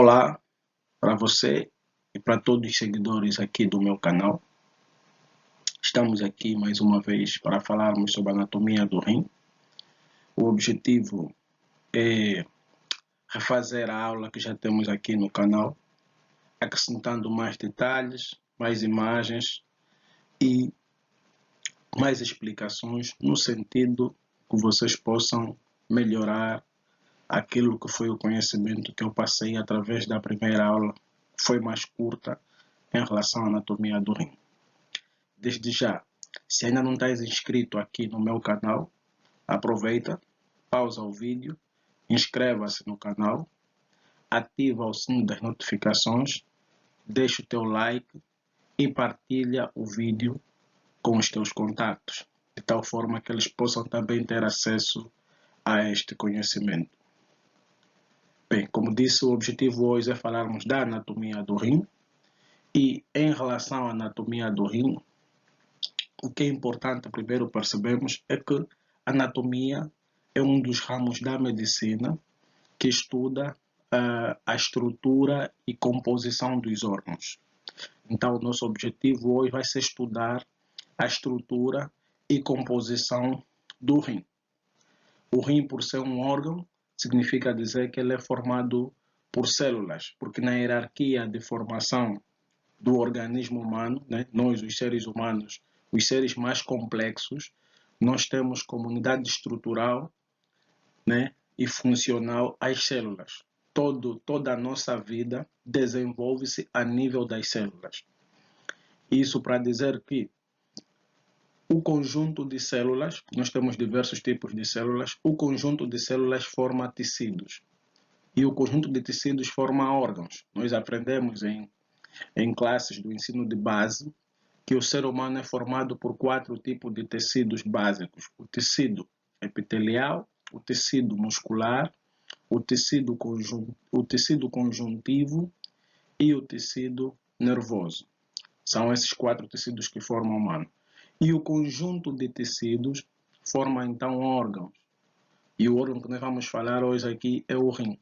Olá para você e para todos os seguidores aqui do meu canal. Estamos aqui mais uma vez para falarmos sobre a anatomia do rim. O objetivo é refazer a aula que já temos aqui no canal, acrescentando mais detalhes, mais imagens e mais explicações no sentido que vocês possam melhorar aquilo que foi o conhecimento que eu passei através da primeira aula, que foi mais curta em relação à anatomia do rim. Desde já, se ainda não estás inscrito aqui no meu canal, aproveita, pausa o vídeo, inscreva-se no canal, ativa o sino das notificações, deixa o teu like e partilha o vídeo com os teus contatos, de tal forma que eles possam também ter acesso a este conhecimento. Bem, como disse, o objetivo hoje é falarmos da anatomia do rim. E em relação à anatomia do rim, o que é importante primeiro percebemos é que a anatomia é um dos ramos da medicina que estuda a estrutura e composição dos órgãos. Então, o nosso objetivo hoje vai ser estudar a estrutura e composição do rim. O rim, por ser um órgão, significa dizer que ele é formado por células, porque na hierarquia de formação do organismo humano, né, nós, os seres humanos, os seres mais complexos, nós temos como unidade estrutural, né, e funcional as células. Toda a nossa vida desenvolve-se a nível das células. Isso para dizer que o conjunto de células, nós temos diversos tipos de células, o conjunto de células forma tecidos. E o conjunto de tecidos forma órgãos. Nós aprendemos em classes do ensino de base que o ser humano é formado por 4 tipos de tecidos básicos: o tecido epitelial, o tecido muscular, o tecido conjuntivo e o tecido nervoso. São esses 4 tecidos que formam o humano. E o conjunto de tecidos forma então órgãos. E o órgão que nós vamos falar hoje aqui é o rim.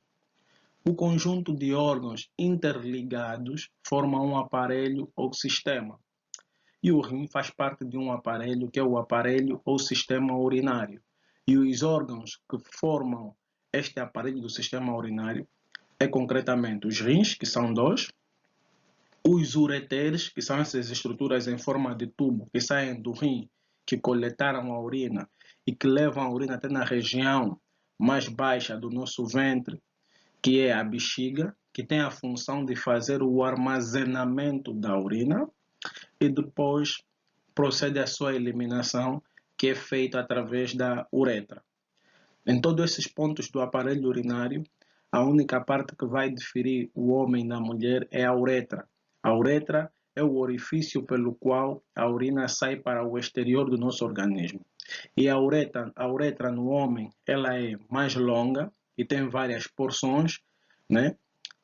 O conjunto de órgãos interligados forma um aparelho ou sistema. E o rim faz parte de um aparelho que é o aparelho ou sistema urinário. E os órgãos que formam este aparelho do sistema urinário é concretamente os rins, que são 2, os ureteres, que são essas estruturas em forma de tubo que saem do rim, que coletaram a urina e que levam a urina até na região mais baixa do nosso ventre, que é a bexiga, que tem a função de fazer o armazenamento da urina e depois procede à sua eliminação, que é feita através da uretra. Em todos esses pontos do aparelho urinário, a única parte que vai diferir o homem da mulher é a uretra. A uretra é o orifício pelo qual a urina sai para o exterior do nosso organismo. E a uretra no homem, ela é mais longa e tem várias porções, né?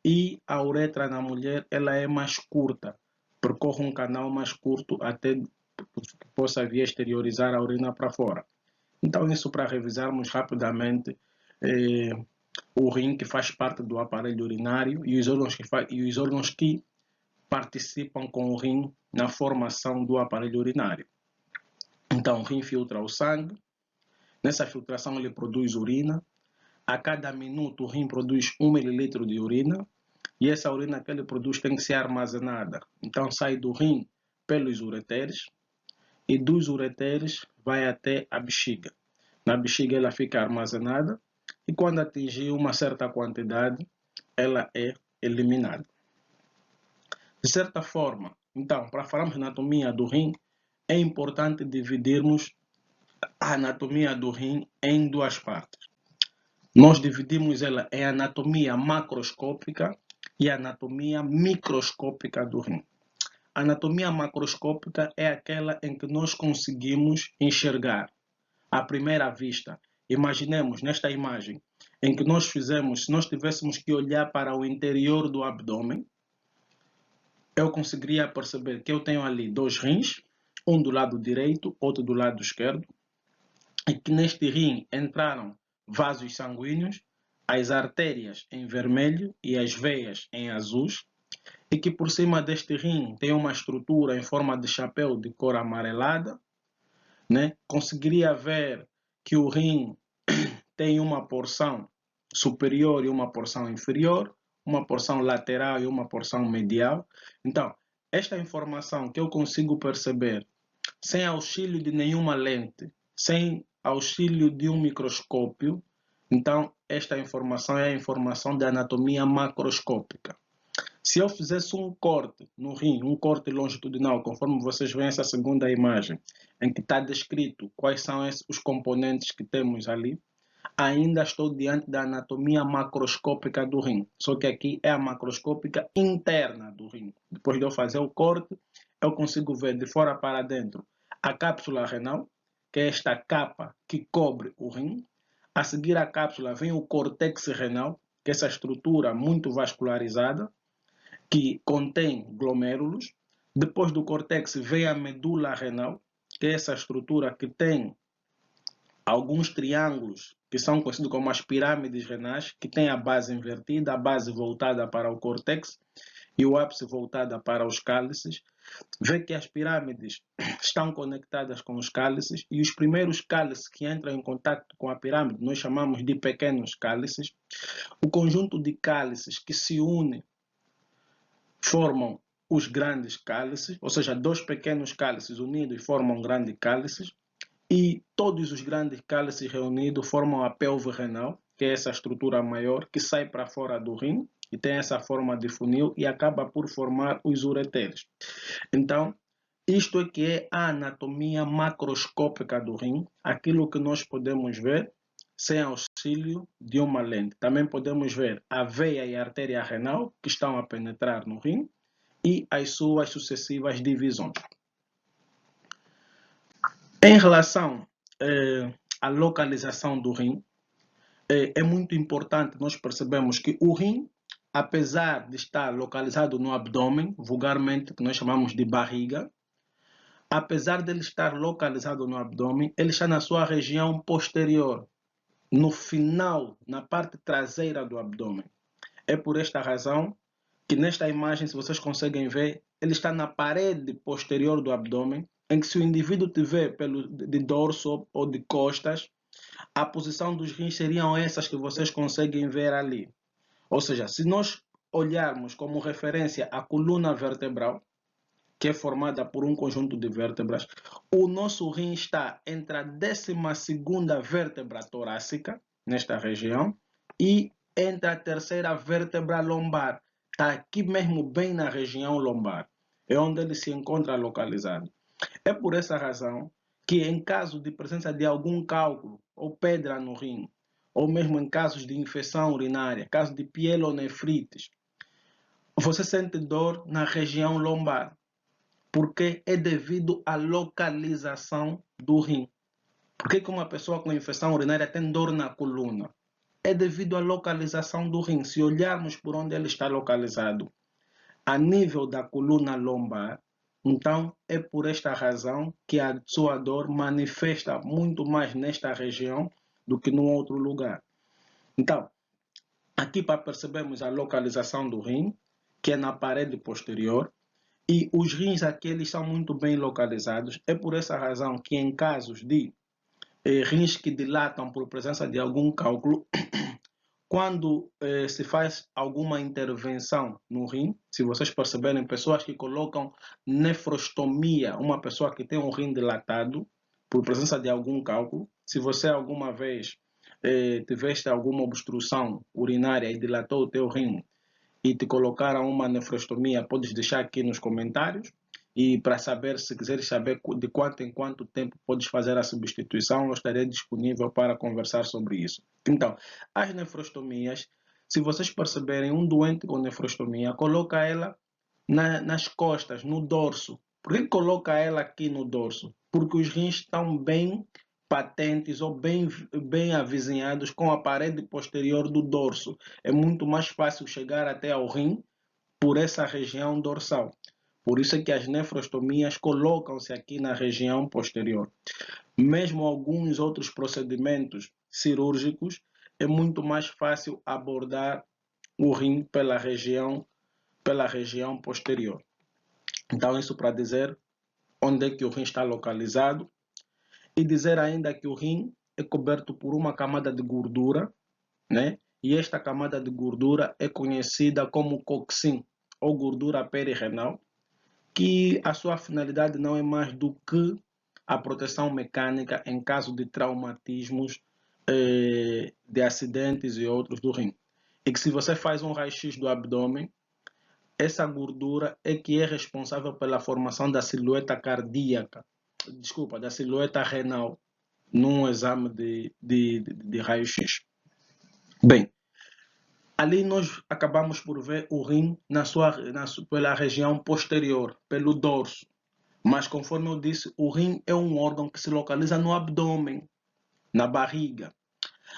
E a uretra na mulher, ela é mais curta, percorre um canal mais curto até que possa vir exteriorizar a urina para fora. Então, isso para revisarmos rapidamente o rim, que faz parte do aparelho urinário, e os órgãos que participam com o rim na formação do aparelho urinário. Então, o rim filtra o sangue. Nessa filtração, ele produz urina. A cada minuto, o rim produz 1 ml de urina. E essa urina que ele produz tem que ser armazenada. Então, sai do rim pelos ureteres. E dos ureteres vai até a bexiga. Na bexiga, ela fica armazenada. E quando atingir uma certa quantidade, ela é eliminada. De certa forma, então, para falarmos de anatomia do rim, é importante dividirmos a anatomia do rim em 2 partes. Nós dividimos ela em anatomia macroscópica e anatomia microscópica do rim. A anatomia macroscópica é aquela em que nós conseguimos enxergar à primeira vista. Imaginemos nesta imagem em que se nós tivéssemos que olhar para o interior do abdômen, eu conseguiria perceber que eu tenho ali 2 rins, um do lado direito, outro do lado esquerdo, e que neste rim entraram vasos sanguíneos, as artérias em vermelho e as veias em azuis, e que por cima deste rim tem uma estrutura em forma de chapéu de cor amarelada, né? Conseguiria ver que o rim tem uma porção superior e uma porção inferior, uma porção lateral e uma porção medial. Então, esta informação que eu consigo perceber sem auxílio de nenhuma lente, sem auxílio de um microscópio, então esta informação é a informação de anatomia macroscópica. Se eu fizesse um corte no rim, um corte longitudinal, conforme vocês veem essa segunda imagem, em que está descrito quais são os componentes que temos ali, ainda estou diante da anatomia macroscópica do rim. Só que aqui é a macroscópica interna do rim. Depois de eu fazer o corte, eu consigo ver de fora para dentro a cápsula renal, que é esta capa que cobre o rim. A seguir a cápsula vem o córtex renal, que é essa estrutura muito vascularizada, que contém glomérulos. Depois do córtex vem a medula renal, que é essa estrutura que tem alguns triângulos que são conhecidos como as pirâmides renais, que tem a base invertida, a base voltada para o córtex e o ápice voltada para os cálices. Vê que as pirâmides estão conectadas com os cálices e os primeiros cálices que entram em contato com a pirâmide nós chamamos de pequenos cálices. O conjunto de cálices que se une formam os grandes cálices, ou seja, dois pequenos cálices unidos formam um grande cálice. E todos os grandes cálices reunidos formam a pelve renal, que é essa estrutura maior que sai para fora do rim e tem essa forma de funil e acaba por formar os ureteres. Então, isto é que é a anatomia macroscópica do rim, aquilo que nós podemos ver sem auxílio de uma lente. Também podemos ver a veia e a artéria renal que estão a penetrar no rim e as suas sucessivas divisões. Em relação à localização do rim, é muito importante nós percebemos que o rim, apesar de estar localizado no abdômen, vulgarmente que nós chamamos de barriga, apesar de ele estar localizado no abdômen, ele está na sua região posterior, no final, na parte traseira do abdômen. É por esta razão que nesta imagem, se vocês conseguem ver, ele está na parede posterior do abdômen, em que se o indivíduo tiver de dorso ou de costas, a posição dos rins seriam essas que vocês conseguem ver ali. Ou seja, se nós olharmos como referência a coluna vertebral, que é formada por um conjunto de vértebras, o nosso rim está entre a 12ª vértebra torácica, nesta região, e entre a 3ª vértebra lombar. Está aqui mesmo bem na região lombar. É onde ele se encontra localizado. É por essa razão que em caso de presença de algum cálculo ou pedra no rim, ou mesmo em casos de infecção urinária, caso de pielonefrites, você sente dor na região lombar, porque é devido à localização do rim. Por que uma pessoa com infecção urinária tem dor na coluna? É devido à localização do rim. Se olharmos por onde ele está localizado, a nível da coluna lombar, então é por esta razão que a sua dor manifesta muito mais nesta região do que no outro lugar. Então, aqui para percebermos a localização do rim, que é na parede posterior, e os rins aqui eles são muito bem localizados. É por essa razão que em casos de rins que dilatam por presença de algum cálculo, quando se faz alguma intervenção no rim, se vocês perceberem, pessoas que colocam nefrostomia, uma pessoa que tem um rim dilatado por presença de algum cálculo, se você alguma vez tiveste alguma obstrução urinária e dilatou o teu rim e te colocaram uma nefrostomia, podes deixar aqui nos comentários. E para saber, se quiseres saber de quanto em quanto tempo podes fazer a substituição, eu estarei disponível para conversar sobre isso. Então, as nefrostomias, se vocês perceberem um doente com nefrostomia, coloca ela nas costas, no dorso. Por que coloca ela aqui no dorso? Porque os rins estão bem patentes ou bem avizinhados com a parede posterior do dorso. É muito mais fácil chegar até ao rim por essa região dorsal. Por isso é que as nefrostomias colocam-se aqui na região posterior. Mesmo alguns outros procedimentos cirúrgicos é muito mais fácil abordar o rim pela região posterior. Então, isso para dizer onde é que o rim está localizado e dizer ainda que o rim é coberto por uma camada de gordura, né? E esta camada de gordura é conhecida como coxim ou gordura perirenal, que a sua finalidade não é mais do que a proteção mecânica em caso de traumatismos, de acidentes e outros do rim. E que se você faz um raio-x do abdômen, essa gordura é que é responsável pela formação da silhueta cardíaca, desculpa, da silhueta renal, num exame de raio-x. Bem, ali nós acabamos por ver o rim pela região posterior, pelo dorso. Mas conforme eu disse, o rim é um órgão que se localiza no abdômen, na barriga.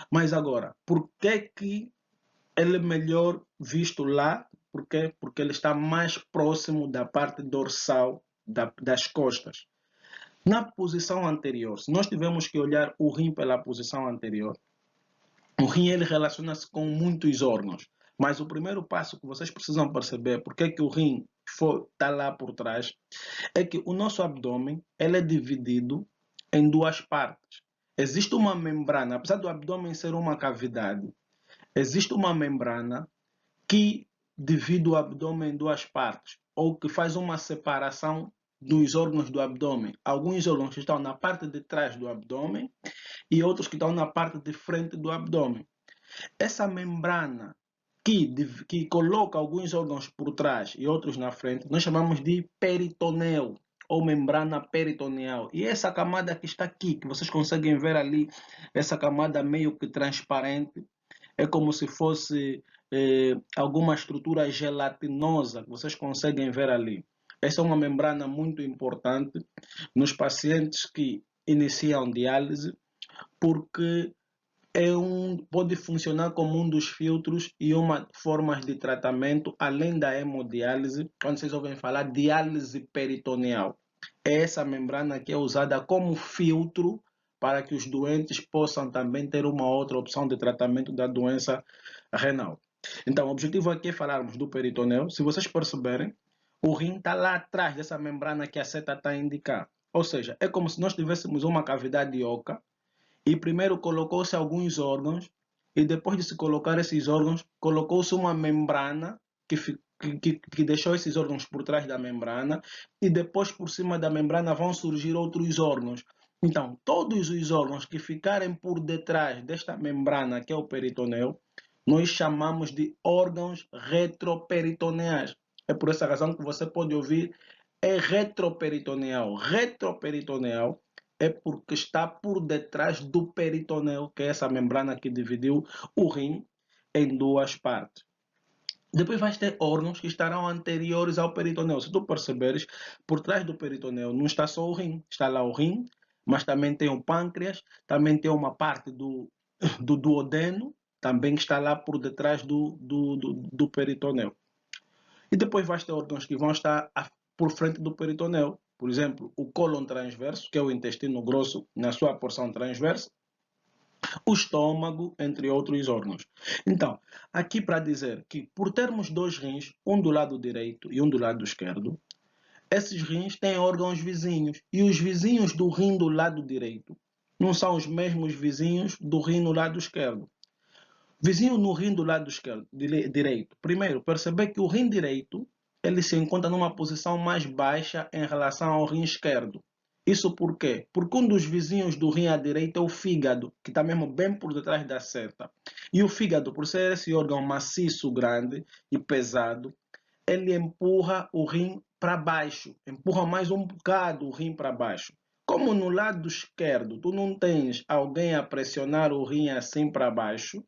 Mas agora, por que ele é melhor visto lá? Por quê? Porque ele está mais próximo da parte dorsal das costas. Na posição anterior, se nós tivermos que olhar o rim pela posição anterior, o rim ele relaciona-se com muitos órgãos. Mas o primeiro passo que vocês precisam perceber, porque que o rim está lá por trás, é que o nosso abdômen ele é dividido em duas partes. Existe uma membrana, apesar do abdômen ser uma cavidade, existe uma membrana que divide o abdômen em duas partes, ou que faz uma separação dos órgãos do abdômen. Alguns órgãos estão na parte de trás do abdômen e outros que estão na parte de frente do abdômen. Essa membrana que coloca alguns órgãos por trás e outros na frente, nós chamamos de peritoneu ou membrana peritoneal. E essa camada que está aqui, que vocês conseguem ver ali, essa camada meio que transparente, é como se fosse alguma estrutura gelatinosa que vocês conseguem ver ali. Essa é uma membrana muito importante nos pacientes que iniciam diálise, porque pode funcionar como um dos filtros e uma forma de tratamento, além da hemodiálise, quando vocês ouvem falar diálise peritoneal. É essa membrana que é usada como filtro para que os doentes possam também ter uma outra opção de tratamento da doença renal. Então, o objetivo aqui é falarmos do peritoneu. Se vocês perceberem, o rim está lá atrás dessa membrana que a seta está a indicar. Ou seja, é como se nós tivéssemos uma cavidade oca e primeiro colocou-se alguns órgãos e depois de se colocar esses órgãos, colocou-se uma membrana que deixou esses órgãos por trás da membrana e depois por cima da membrana vão surgir outros órgãos. Então, todos os órgãos que ficarem por detrás desta membrana, que é o peritoneu, nós chamamos de órgãos retroperitoneais. É por essa razão que você pode ouvir é retroperitoneal. Retroperitoneal é porque está por detrás do peritoneu, que é essa membrana que dividiu o rim em duas partes. Depois vais ter órgãos que estarão anteriores ao peritoneu. Se tu perceberes, por trás do peritoneu não está só o rim. Está lá o rim, mas também tem o pâncreas, também tem uma parte do duodeno, também que está lá por detrás do peritoneu. E depois vais ter órgãos que vão estar por frente do peritoneu. Por exemplo, o cólon transverso, que é o intestino grosso na sua porção transversa, o estômago, entre outros órgãos. Então, aqui para dizer que por termos dois rins, um do lado direito e um do lado esquerdo, esses rins têm órgãos vizinhos. E os vizinhos do rim do lado direito não são os mesmos vizinhos do rim no lado esquerdo. Vizinho no rim do lado esquerdo, direito. Primeiro, perceber que o rim direito ele se encontra numa posição mais baixa em relação ao rim esquerdo. Isso por quê? Porque um dos vizinhos do rim à direita é o fígado, que está mesmo bem por detrás da seta. E o fígado, por ser esse órgão maciço, grande e pesado, ele empurra o rim para baixo, empurra mais um bocado o rim para baixo. Como no lado esquerdo tu não tens alguém a pressionar o rim assim para baixo,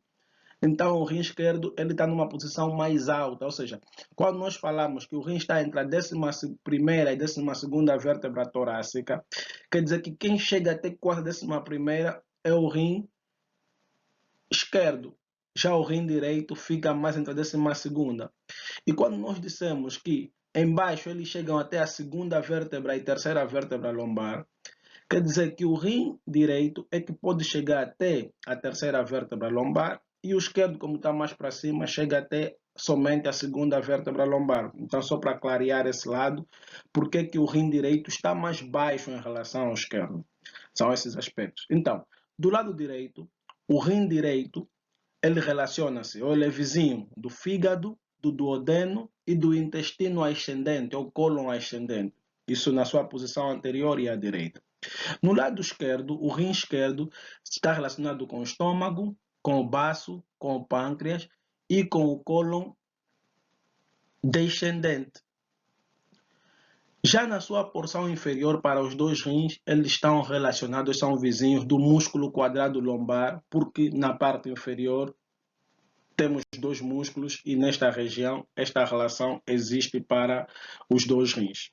então, o rim esquerdo ele está numa posição mais alta, ou seja, quando nós falamos que o rim está entre a 11ª e 12ª vértebra torácica, quer dizer que quem chega até quase a 11ª é o rim esquerdo, já o rim direito fica mais entre a 12ª. E quando nós dissemos que embaixo eles chegam até a 2ª vértebra e 3ª vértebra lombar, Quer dizer que o rim direito é que pode chegar até a terceira vértebra lombar e o esquerdo, como está mais para cima, chega até somente a segunda vértebra lombar. Então, só para clarear esse lado, por que o rim direito está mais baixo em relação ao esquerdo? São esses aspectos. Então, do lado direito, o rim direito, ele relaciona-se, ou ele é vizinho do fígado, do duodeno e do intestino ascendente, ou cólon ascendente. Isso na sua posição anterior e à direita. No lado esquerdo, o rim esquerdo está relacionado com o estômago, com o baço, com o pâncreas e com o cólon descendente. Já na sua porção inferior, para os dois rins, eles estão relacionados, são vizinhos do músculo quadrado lombar, porque na parte inferior temos dois músculos e nesta região esta relação existe para os dois rins.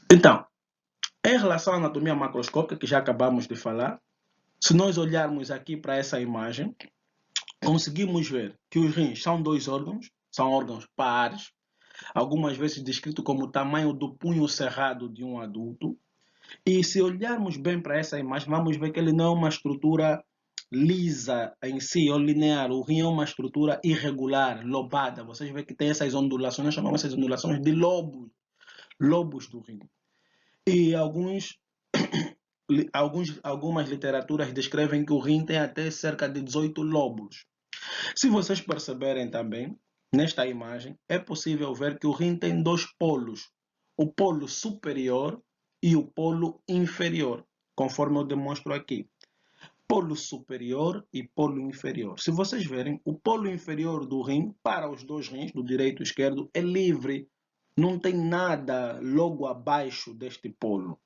Então, em relação à anatomia macroscópica, que já acabamos de falar, se nós olharmos aqui para essa imagem, conseguimos ver que os rins são dois órgãos, são órgãos pares, algumas vezes descrito como o tamanho do punho cerrado de um adulto. E se olharmos bem para essa imagem, vamos ver que ele não é uma estrutura lisa em si, ou linear. O rim é uma estrutura irregular, lobada. Vocês veem que tem essas ondulações, nós chamamos essas ondulações de lobos do rim. E algumas literaturas descrevem que o rim tem até cerca de 18 lobos. Se vocês perceberem também, nesta imagem, é possível ver que o rim tem dois polos, o polo superior e o polo inferior, conforme eu demonstro aqui. Polo superior e polo inferior. Se vocês verem, o polo inferior do rim, para os dois rins, do direito e esquerdo, é livre. Não tem nada logo abaixo deste polo.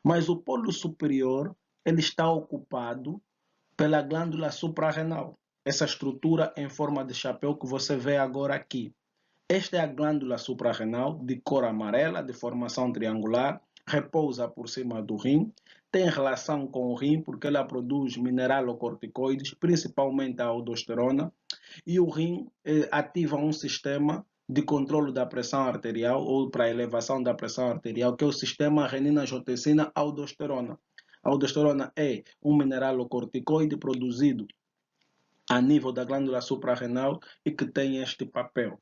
Mas o polo superior, ele está ocupado pela glândula suprarrenal. Essa estrutura em forma de chapéu que você vê agora aqui. Esta é a glândula suprarrenal de cor amarela, de formação triangular, repousa por cima do rim, tem relação com o rim porque ela produz mineralocorticoides, principalmente a aldosterona, e o rim ativa um sistema de controle da pressão arterial ou para elevação da pressão arterial, que é o sistema renina-angiotensina-aldosterona. A aldosterona é um mineralocorticoide produzido a nível da glândula suprarrenal e que tem este papel.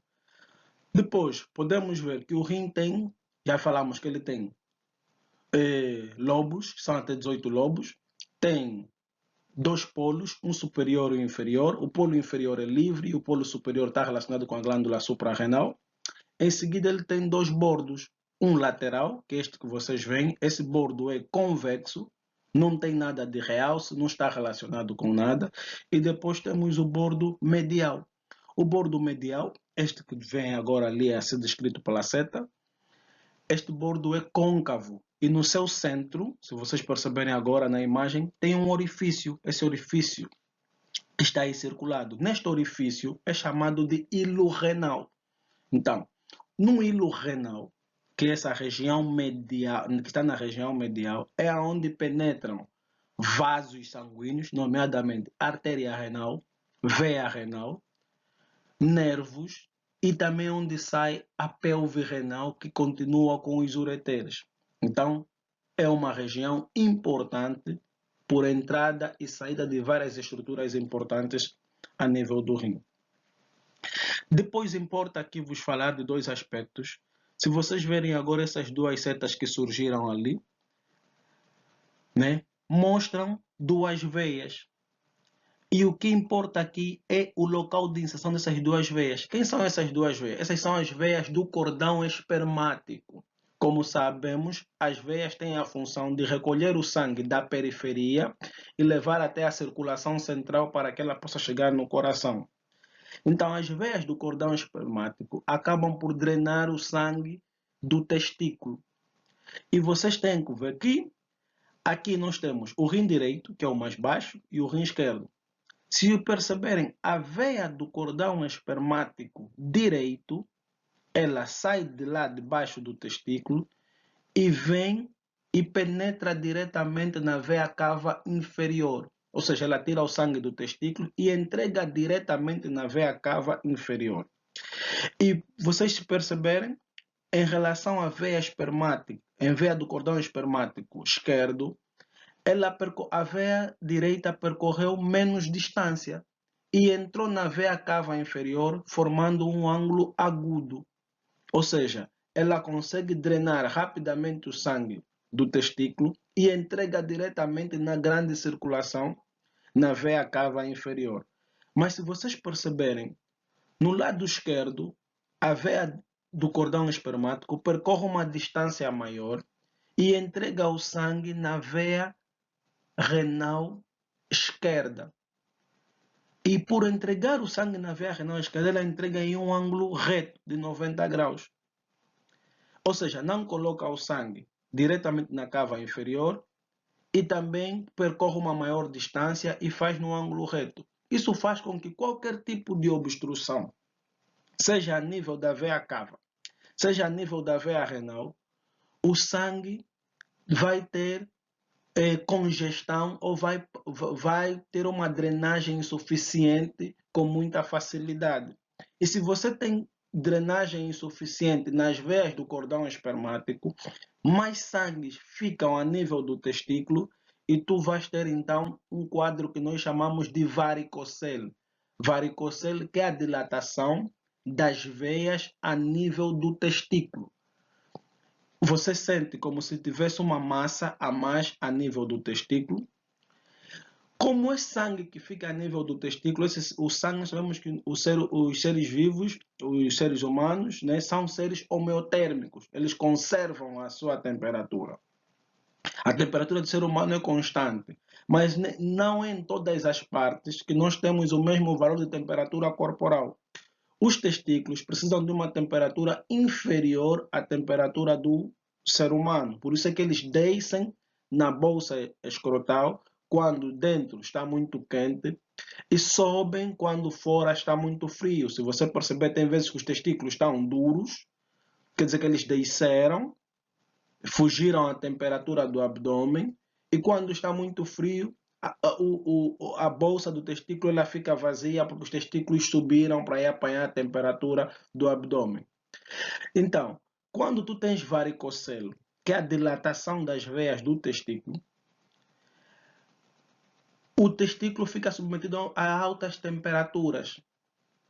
Depois, podemos ver que o rim tem, já falamos que ele tem lobos, são até 18 lobos, tem dois polos, um superior e um inferior. O polo inferior é livre e o polo superior está relacionado com a glândula suprarrenal. Em seguida, ele tem dois bordos, um lateral, que é este que vocês veem, esse bordo é convexo, não tem nada de realce, não está relacionado com nada, e depois temos o bordo medial. O bordo medial, este que vem agora ali a ser descrito pela seta, este bordo é côncavo e no seu centro, se vocês perceberem agora na imagem, tem um orifício. Esse orifício está aí circulado. Neste orifício é chamado de hilo renal. Então, no hilo renal, que é essa região medial, que está na região medial, é onde penetram vasos sanguíneos, nomeadamente artéria renal, veia renal, nervos e também onde sai a pelve renal que continua com os ureteres. Então, é uma região importante por entrada e saída de várias estruturas importantes a nível do rim. Depois importa aqui vos falar de dois aspectos. Se vocês verem agora essas duas setas que surgiram ali, né, mostram duas veias. E o que importa aqui é o local de inserção dessas duas veias. Quem são essas duas veias? Essas são as veias do cordão espermático. Como sabemos, as veias têm a função de recolher o sangue da periferia e levar até a circulação central para que ela possa chegar no coração. Então, as veias do cordão espermático acabam por drenar o sangue do testículo. E vocês têm que ver que aqui nós temos o rim direito, que é o mais baixo, e o rim esquerdo. Se perceberem, a veia do cordão espermático direito, ela sai de lá debaixo do testículo e vem e penetra diretamente na veia cava inferior. Ou seja, ela tira o sangue do testículo e entrega diretamente na veia cava inferior. E vocês perceberem, em relação à veia espermática, em veia do cordão espermático esquerdo, a veia direita percorreu menos distância e entrou na veia cava inferior, formando um ângulo agudo. Ou seja, ela consegue drenar rapidamente o sangue do testículo e entrega diretamente na grande circulação na veia cava inferior. Mas se vocês perceberem, no lado esquerdo, a veia do cordão espermático percorre uma distância maior e entrega o sangue na veia renal esquerda. E por entregar o sangue na veia renal esquerda, ela entrega em um ângulo reto de 90 graus. Ou seja, não coloca o sangue diretamente na cava inferior e também percorre uma maior distância e faz no ângulo reto. Isso faz com que qualquer tipo de obstrução, seja a nível da veia cava, seja a nível da veia renal, o sangue vai ter congestão ou vai ter uma drenagem insuficiente com muita facilidade. E se você tem drenagem insuficiente nas veias do cordão espermático, mais sangue ficam a nível do testículo e tu vais ter então um quadro que nós chamamos de varicocele. Varicocele que é a dilatação das veias a nível do testículo. Você sente como se tivesse uma massa a mais a nível do testículo. Como é sangue que fica a nível do testículo, o sangue, nós sabemos que os seres vivos, os seres humanos, né, são seres homeotérmicos. Eles conservam a sua temperatura. A temperatura do ser humano é constante, mas não é em todas as partes que nós temos o mesmo valor de temperatura corporal. Os testículos precisam de uma temperatura inferior à temperatura do ser humano. Por isso é que eles descem na bolsa escrotal quando dentro está muito quente e sobem quando fora está muito frio. Se você perceber, tem vezes que os testículos estão duros, quer dizer que eles desceram, fugiram à temperatura do abdômen, e quando está muito frio, a bolsa do testículo ela fica vazia porque os testículos subiram para ir apanhar a temperatura do abdômen. Então, quando tu tens varicocele, que é a dilatação das veias do testículo, o testículo fica submetido a altas temperaturas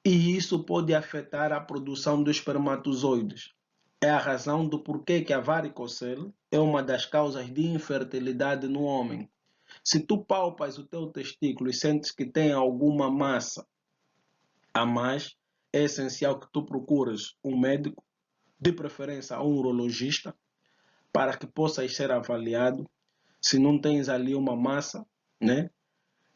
e isso pode afetar a produção dos espermatozoides. É a razão do porquê que a varicocele é uma das causas de infertilidade no homem. Se tu palpas o teu testículo e sentes que tem alguma massa a mais, é essencial que tu procures um médico, de preferência um urologista, para que possas ser avaliado se não tens ali uma massa, né,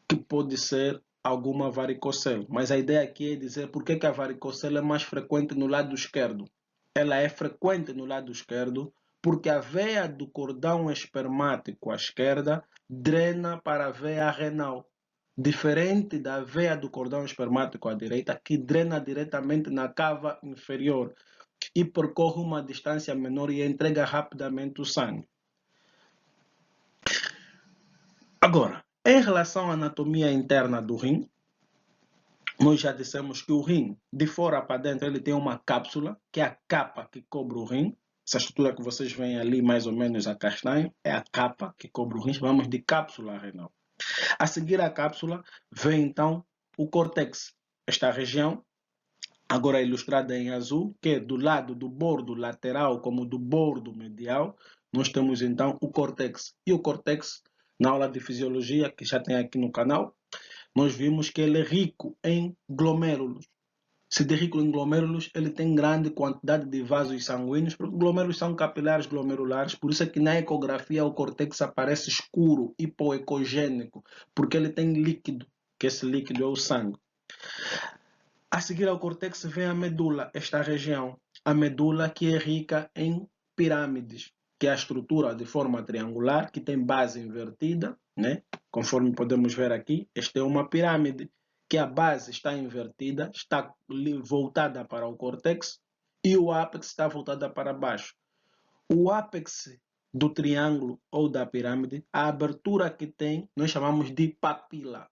que pode ser alguma varicocele. Mas a ideia aqui é dizer por que a varicocele é mais frequente no lado esquerdo. Ela é frequente no lado esquerdo porque a veia do cordão espermático à esquerda drena para a veia renal, diferente da veia do cordão espermático à direita, que drena diretamente na cava inferior e percorre uma distância menor e entrega rapidamente o sangue. Agora, em relação à anatomia interna do rim, nós já dissemos que o rim, de fora para dentro, ele tem uma cápsula, que é a capa que cobre o rim. Essa estrutura que vocês veem ali, mais ou menos a castanho, é a capa que cobre o rim, chamamos de cápsula renal. A seguir a cápsula, vem então o córtex. Esta região, agora ilustrada em azul, que é do lado do bordo lateral como do bordo medial, nós temos então o córtex. E o córtex, na aula de fisiologia, que já tem aqui no canal, nós vimos que ele é rico em glomérulos. Se de rico em glomérulos, ele tem grande quantidade de vasos sanguíneos, porque glomérulos são capilares glomerulares, por isso é que na ecografia o córtex aparece escuro, hipoecogênico, porque ele tem líquido, que esse líquido é o sangue. A seguir ao córtex vem a medula, esta região. A medula que é rica em pirâmides, que é a estrutura de forma triangular, que tem base invertida, né? Conforme podemos ver aqui, esta é uma pirâmide, que a base está invertida, está voltada para o córtex, e o ápex está voltada para baixo. O ápex do triângulo ou da pirâmide, a abertura que tem, nós chamamos de papila,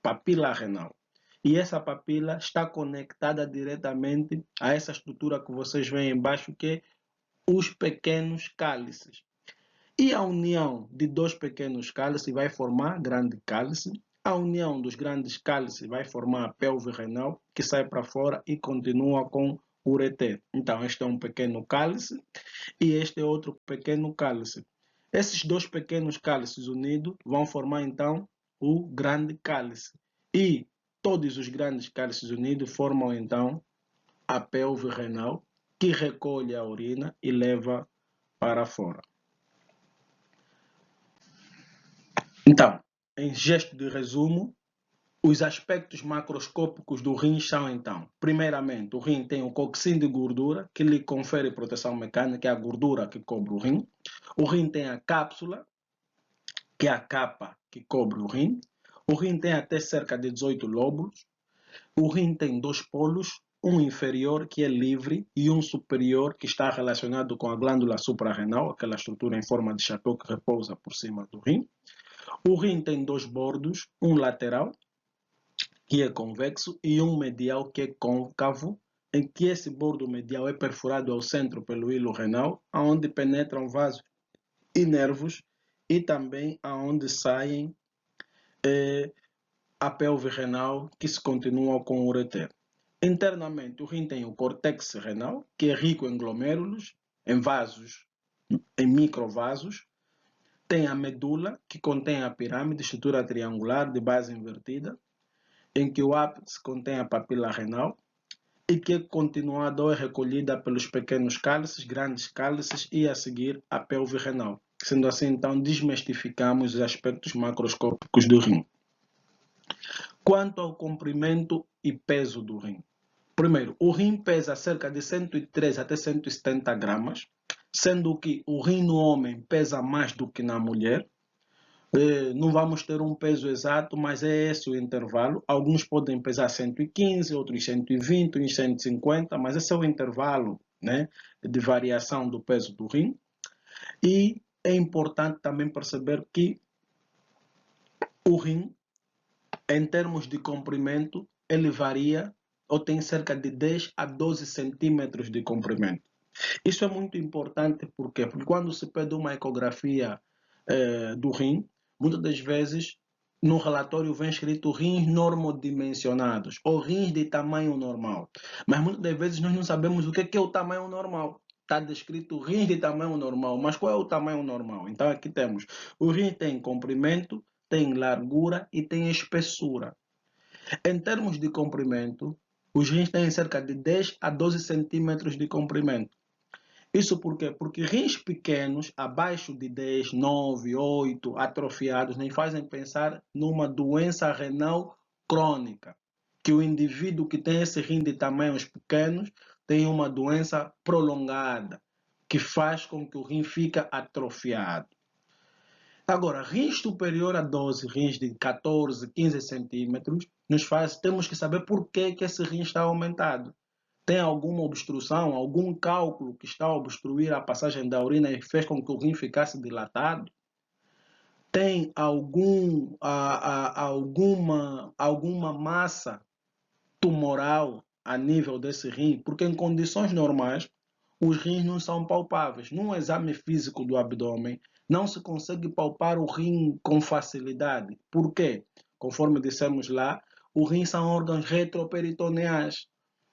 papila renal. E essa papila está conectada diretamente a essa estrutura que vocês veem embaixo, que é os pequenos cálices. E a união de dois pequenos cálices vai formar grande cálice. A união dos grandes cálices vai formar a pelve renal, que sai para fora e continua com o ureter. Então, este é um pequeno cálice e este é outro pequeno cálice. Esses dois pequenos cálices unidos vão formar, então, o grande cálice. E todos os grandes cálices unidos formam, então, a pelve renal, que recolhe a urina e leva para fora. Então, em gesto de resumo, os aspectos macroscópicos do rim são, então, primeiramente, o rim tem o coxim de gordura, que lhe confere proteção mecânica, é a gordura que cobre o rim. O rim tem a cápsula, que é a capa que cobre o rim. O rim tem até cerca de 18 lóbulos. O rim tem dois polos, um inferior, que é livre, e um superior, que está relacionado com a glândula suprarrenal, aquela estrutura em forma de chapéu que repousa por cima do rim. O rim tem dois bordos, um lateral, que é convexo, e um medial, que é côncavo, em que esse bordo medial é perfurado ao centro pelo hilo renal, onde penetram vasos e nervos, e também aonde saem a pelve renal, que se continua com o ureter. Internamente, o rim tem o córtex renal, que é rico em glomérulos, em vasos, em microvasos. Tem a medula, que contém a pirâmide, estrutura triangular de base invertida, em que o ápice contém a papila renal e que é continuada ou é recolhida pelos pequenos cálices, grandes cálices e a seguir a pelve renal. Sendo assim, então, desmistificamos os aspectos macroscópicos do rim. Quanto ao comprimento e peso do rim. Primeiro, o rim pesa cerca de 103 até 170 gramas, sendo que o rim no homem pesa mais do que na mulher. Não vamos ter um peso exato, mas é esse o intervalo. Alguns podem pesar 115, outros 120, uns 150, mas esse é o intervalo, né, de variação do peso do rim. E é importante também perceber que o rim, em termos de comprimento, ele varia ou tem cerca de 10 a 12 centímetros de comprimento. Isso é muito importante, por quê? Porque quando se pede uma ecografia do rim, muitas das vezes no relatório vem escrito rins normodimensionados ou rins de tamanho normal. Mas muitas das vezes nós não sabemos o que é o tamanho normal. Está descrito rins de tamanho normal, mas qual é o tamanho normal? Então aqui temos, o rim tem comprimento, tem largura e tem espessura. Em termos de comprimento, os rins têm cerca de 10 a 12 centímetros de comprimento. Isso por quê? Porque rins pequenos, abaixo de 10, 9, 8, atrofiados, nos fazem pensar numa doença renal crônica. Que o indivíduo que tem esse rim de tamanhos pequenos tem uma doença prolongada, que faz com que o rim fique atrofiado. Agora, rins superior a 12, rins de 14, 15 centímetros, temos que saber por que esse rim está aumentado. Tem alguma obstrução, algum cálculo que está a obstruir a passagem da urina e fez com que o rim ficasse dilatado? Tem alguma massa tumoral a nível desse rim? Porque em condições normais, os rins não são palpáveis. Num exame físico do abdômen, não se consegue palpar o rim com facilidade. Por quê? Conforme dissemos lá, os rins são órgãos retroperitoneais.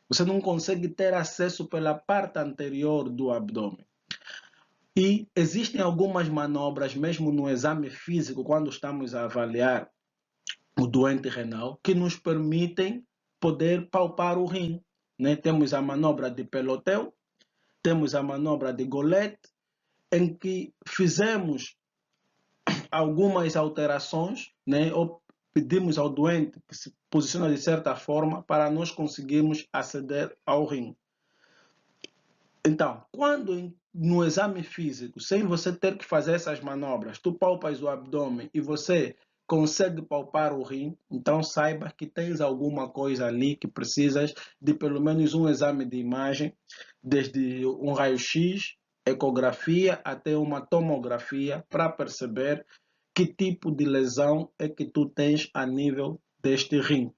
Você não consegue ter acesso pela parte anterior do abdômen. E existem algumas manobras, mesmo no exame físico, quando estamos a avaliar o doente renal, que nos permitem poder palpar o rim. Né? Temos a manobra de Peloteu, temos a manobra de Golette, em que fizemos algumas alterações, né? Ou pedimos ao doente que se posicione de certa forma para nós conseguirmos aceder ao rim. Então, quando no exame físico, sem você ter que fazer essas manobras, tu palpas o abdômen e você consegue palpar o rim, então saiba que tens alguma coisa ali que precisas de pelo menos um exame de imagem, desde um raio-x, ecografia até uma tomografia, para perceber que tipo de lesão é que tu tens a nível deste rim.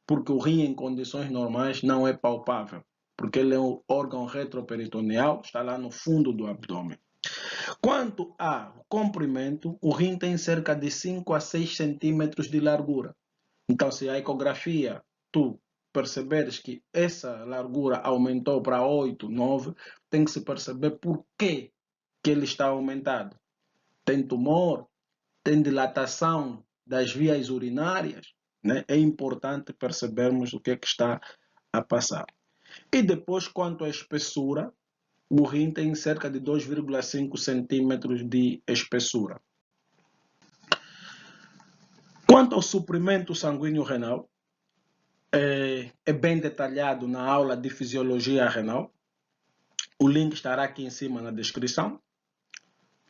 Porque o rim em condições normais não é palpável. porque ele é um órgão retroperitoneal, está lá no fundo do abdômen. Quanto ao comprimento, o rim tem cerca de 5 a 6 centímetros de largura. Então, se a ecografia tu perceberes que essa largura aumentou para 8, 9, tem que se perceber por que ele está aumentado. Tem tumor, tem dilatação das vias urinárias, né? É importante percebermos o que é que está a passar. E depois, quanto à espessura, o rim tem cerca de 2,5 centímetros de espessura. Quanto ao suprimento sanguíneo renal, é bem detalhado na aula de fisiologia renal. O link estará aqui em cima na descrição,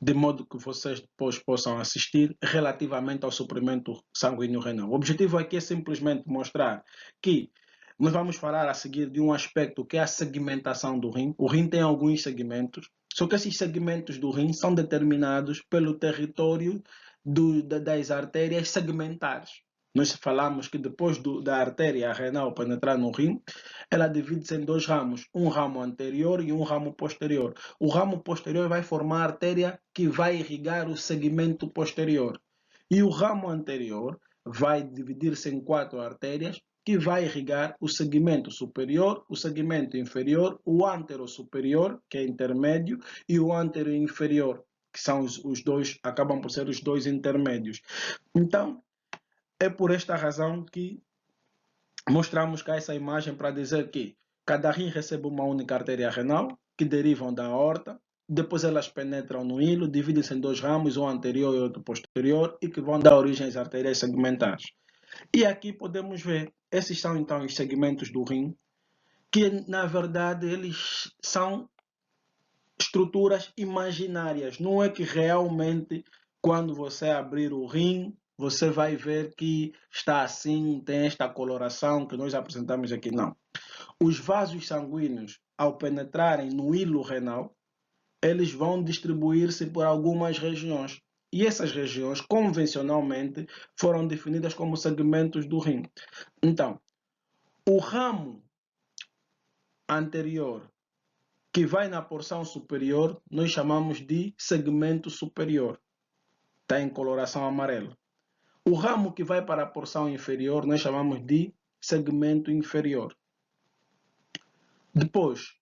de modo que vocês depois possam assistir relativamente ao suprimento sanguíneo renal. O objetivo aqui é simplesmente mostrar que nós vamos falar a seguir de um aspecto que é a segmentação do rim. O rim tem alguns segmentos, só que esses segmentos do rim são determinados pelo território das artérias segmentares. Nós falamos que depois da artéria renal penetrar no rim, ela divide-se em dois ramos, um ramo anterior e um ramo posterior. O ramo posterior vai formar a artéria que vai irrigar o segmento posterior. E o ramo anterior vai dividir-se em 4 artérias que vai irrigar o segmento superior, o segmento inferior, o antero-superior, que é intermédio, e o antero-inferior, que são os dois, acabam por ser os dois intermédios. Então, é por esta razão que mostramos cá essa imagem para dizer que cada rim recebe uma única artéria renal, que derivam da aorta, depois elas penetram no hilo, dividem-se em dois ramos, um anterior e outro posterior, e que vão dar origem às artérias segmentares. E aqui podemos ver, esses são então os segmentos do rim, que na verdade eles são estruturas imaginárias. Não é que realmente quando você abrir o rim, você vai ver que está assim, tem esta coloração que nós apresentamos aqui. Não. Os vasos sanguíneos, ao penetrarem no hilo renal, eles vão distribuir-se por algumas regiões. E essas regiões, convencionalmente, foram definidas como segmentos do rim. Então, o ramo anterior que vai na porção superior, nós chamamos de segmento superior. Está em coloração amarela. O ramo que vai para a porção inferior, nós chamamos de segmento inferior. Depois,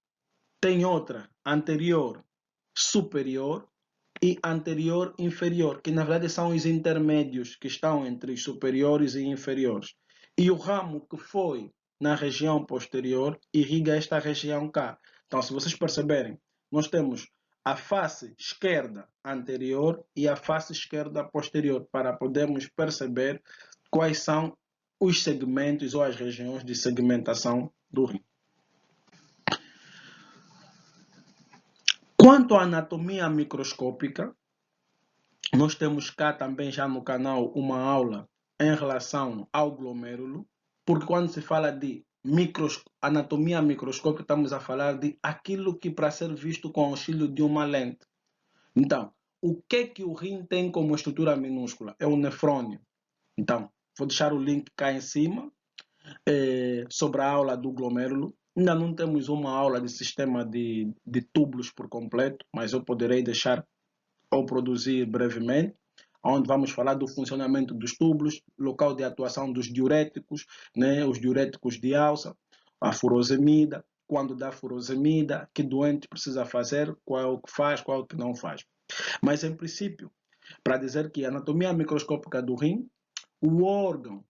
tem outra, anterior superior e anterior inferior, que na verdade são os intermédios que estão entre os superiores e inferiores. E o ramo que foi na região posterior irriga esta região cá. Então, se vocês perceberem, nós temos a face esquerda anterior e a face esquerda posterior, para podermos perceber quais são os segmentos ou as regiões de segmentação do rim. Quanto à anatomia microscópica, nós temos cá também já no canal uma aula em relação ao glomérulo, porque quando se fala de anatomia microscópica, estamos a falar de aquilo que para ser visto com o auxílio de uma lente. Então, o que o rim tem como estrutura minúscula? É o nefrônio. Então, vou deixar o link cá em cima sobre a aula do glomérulo. Ainda não temos uma aula de sistema de túbulos por completo, mas eu poderei deixar ou produzir brevemente, onde vamos falar do funcionamento dos túbulos, local de atuação dos diuréticos, né, os diuréticos de alça, a furosemida, quando dá furosemida, que doente precisa fazer, qual é o que faz, qual é o que não faz. Mas, em princípio, para dizer que a anatomia microscópica do rim, o órgão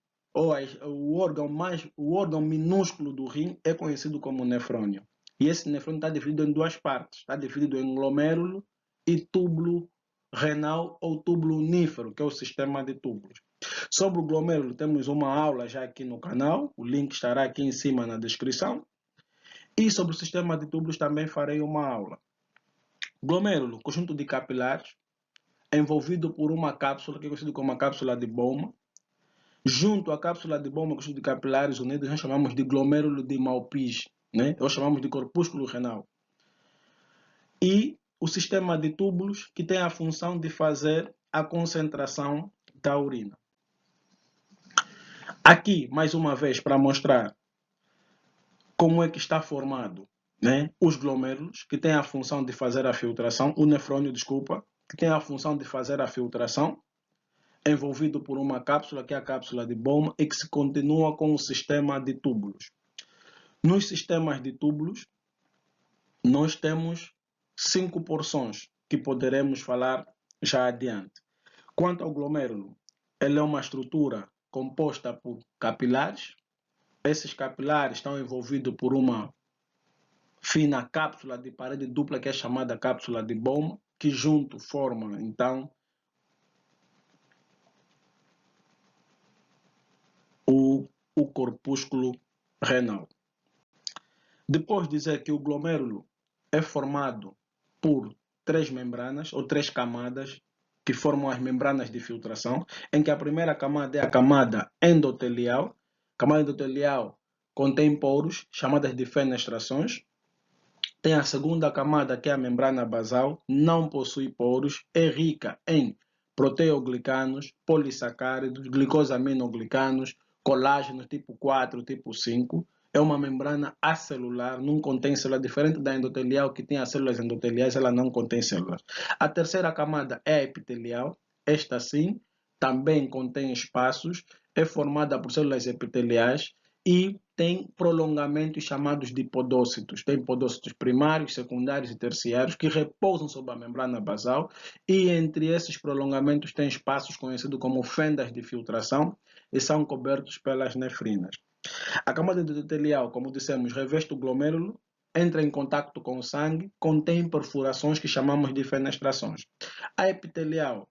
minúsculo do rim é conhecido como nefrônio. E esse nefrônio está dividido em duas partes. Está dividido em glomérulo e túbulo renal ou túbulo unífero, que é o sistema de túbulos. Sobre o glomérulo, temos uma aula já aqui no canal. O link estará aqui em cima na descrição. E sobre o sistema de túbulos também farei uma aula. Glomérulo, conjunto de capilares, envolvido por uma cápsula, que é conhecido como a cápsula de Bowman. Junto à cápsula de Bowman, conjunto de capilares unidos, nós chamamos de glomérulo de Malpighi, né? Ou chamamos de corpúsculo renal. E o sistema de túbulos, que tem a função de fazer a concentração da urina. Aqui, mais uma vez, para mostrar como é que está formado né? Os glomérulos, que têm a função de fazer a filtração, o nefrônio, desculpa, que tem a função de fazer a filtração, envolvido por uma cápsula, que é a cápsula de Bowman, e que se continua com o sistema de túbulos. Nos sistemas de túbulos, nós temos 5 porções que poderemos falar já adiante. Quanto ao glomérulo, ele é uma estrutura composta por capilares. Esses capilares estão envolvidos por uma fina cápsula de parede dupla que é chamada cápsula de Bowman, que junto formam então o corpúsculo renal. Depois de dizer que o glomérulo é formado por 3 membranas ou 3 camadas que formam as membranas de filtração, em que a primeira camada é a camada endotelial. A camada endotelial contém poros, chamadas de fenestrações. Tem a segunda camada, que é a membrana basal, não possui poros, é rica em proteoglicanos, polissacáridos, glicosaminoglicanos, colágeno tipo 4, tipo 5. É uma membrana acelular, não contém células, diferente da endotelial, que tem as células endoteliais, ela não contém células. A terceira camada é a epitelial, esta sim, também contém espaços, é formada por células epiteliais e tem prolongamentos chamados de podócitos. Tem podócitos primários, secundários e terciários que repousam sobre a membrana basal, e entre esses prolongamentos tem espaços conhecidos como fendas de filtração e são cobertos pelas nefrinas. A camada endotelial, como dissemos, reveste o glomérulo, entra em contato com o sangue, contém perfurações que chamamos de fenestrações. A epitelial,